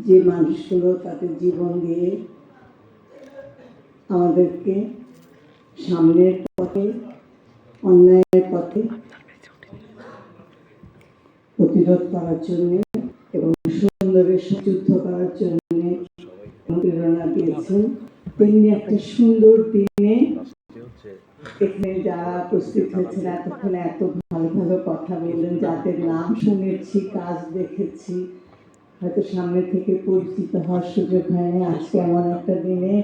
যে মানুষগুলো তাদের জীবন দিয়ে আমাদেরকে সামনের পথে, অন্যায়ের পথে প্রতিরোধ করার জন্য এবং সুন্দরের যুদ্ধ করার জন্য প্রেরণা দিয়েছেন। তেমনি একটা সুন্দর দিনে এখানে যারা উপস্থিত হয়েছেন, এতক্ষণে এত ভালো ভালো কথা বললেন, যাদের নাম শুনেছি, কাজ দেখেছি, হয়তো সামনে থেকে পরিচিত হওয়ার সুযোগ হয়নি, আজকে এমন একটা দিনে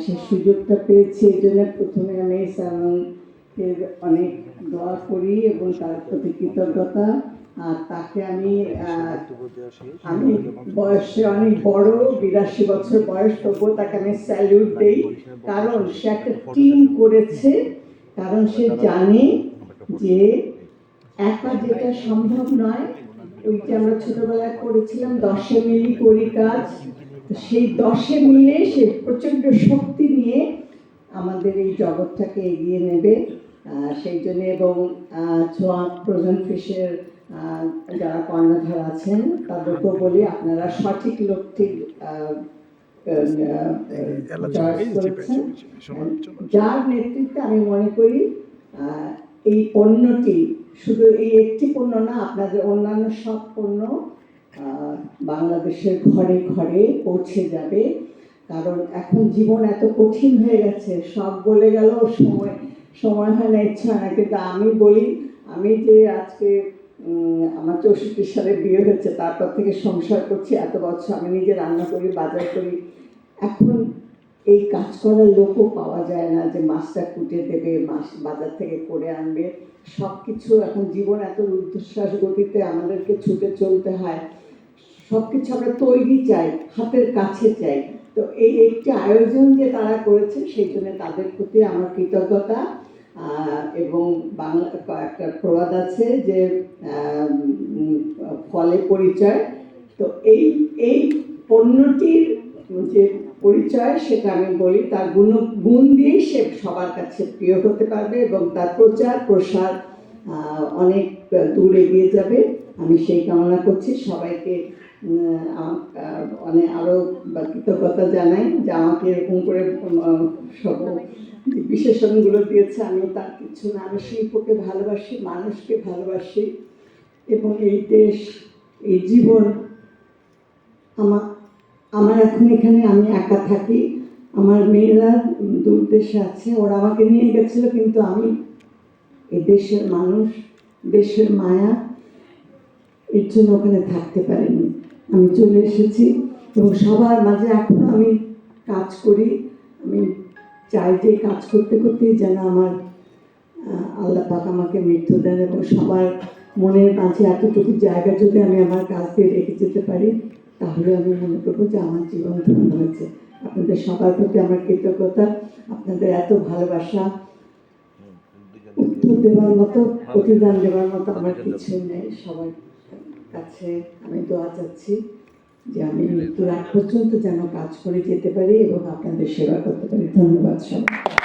সেই সুযোগটা পেয়েছি। এই জন্য প্রথমে আমি সালমানকে অনেক দোয়া করি এবং তার প্রতি কৃতজ্ঞতা। আর তাকে আমি বয়সে অনেক বড়, 82 বছর বয়স, তবুও তাকে আমি স্যালিউট দিই, কারণ সে একটা টিম করেছে। কারণ সে জানে যে একা যেটা সম্ভব নয়, ওই যে আমরা ছোটবেলায় পড়েছিলাম 10 মিলি করি কাজ, সেই 10 মিলে সে প্রচন্ড শক্তি নিয়ে আমাদের এই জগৎটাকে এগিয়ে নেবে। সেই জন্য এবং ছোঁয়া প্রজেন্ট ফিশের যারা কর্ণধার আছেন তাদেরকেও বলি, আপনারা সঠিক লোকটি যার নেতৃত্বে আমি মনে করি এই পণ্যটি শুধু এই একটি পণ্য না, আপনাদের অন্যান্য সব পণ্য বাংলাদেশের ঘরে ঘরে পৌঁছে যাবে। কারণ এখন জীবন এত কঠিন হয়ে গেছে, সব বলে গেল, সময় হয় না, ইচ্ছা হয় না। কিন্তু আমি বলি, আমি যে আজকে আমার 64 সালে বিয়ে হয়েছে, তারপর থেকে সংসার করছি এত বছর, আমি নিজে রান্না করি, বাজার করি। এখন এই কাজ করার লোকও পাওয়া যায় না যে মাছটা কুটে দেবে, মাছ বাজার থেকে করে আনবে। সব কিছু এখন জীবন এত রুদ্ধশ্বাস গতিতে আমাদেরকে ছুটে চলতে হয়, সব কিছু আমরা তৈরি চাই, হাতের কাছে চাই। তো এই একটি আয়োজন যে তারা করেছে, সেই জন্য তাদের প্রতি আমার কৃতজ্ঞতা। এবং বাংলা একটা প্রবাদ আছে যে ফলে পরিচয়। তো এই পণ্যটির যে পরিচয়, সেটা আমি বলি তার গুণ দিয়েই সে সবার কাছে প্রিয় হতে পারবে এবং তার প্রচার প্রসার অনেক দূর এগিয়ে যাবে। আমি সেই কামনা করছি। সবাইকে অনেক আরও কৃতজ্ঞতা জানাই যে আমাকে এরকম করে সব বিশেষণগুলো দিয়েছে। আমি তার কিছু না, আমি শিল্পকে ভালোবাসি, মানুষকে ভালোবাসি এবং এই দেশ, এই জীবন আমার এখন এখানে আমি একা থাকি, আমার মেয়েরা দূর দেশে আছে, ওরা আমাকে নিয়ে গেছিল, কিন্তু আমি এই দেশের মানুষ, দেশের মায়া, এর জন্য ওখানে থাকতে পারিনি। আমি চলে এসেছি এবং সবার মাঝে এখন আমি কাজ করি। আমি চাই যে কাজ করতে করতেই যেন আমার আল্লাহ পাক আমাকে মৃত্যু দেন এবং সবার মনের মাঝে এতটুকু জায়গা যদি আমি আমার কাজ দিয়ে রেখে যেতে পারি, তাহলে আমি মনে করবো যে আমার জীবন ধন্য হয়েছে। আপনাদের সবার প্রতি আমার কৃতজ্ঞতা, আপনাদের এত ভালোবাসা, উত্তর দেওয়ার মতো, প্রতিদান দেওয়ার মতো আমার কিছুই নেই। সবার কাছে আমি দোয়া চাচ্ছি যে আমি মৃত্যুর আগ পর্যন্ত যেন কাজ করে যেতে পারি এবং আপনাদের সেবা করতে পারি। ধন্যবাদ সবাই।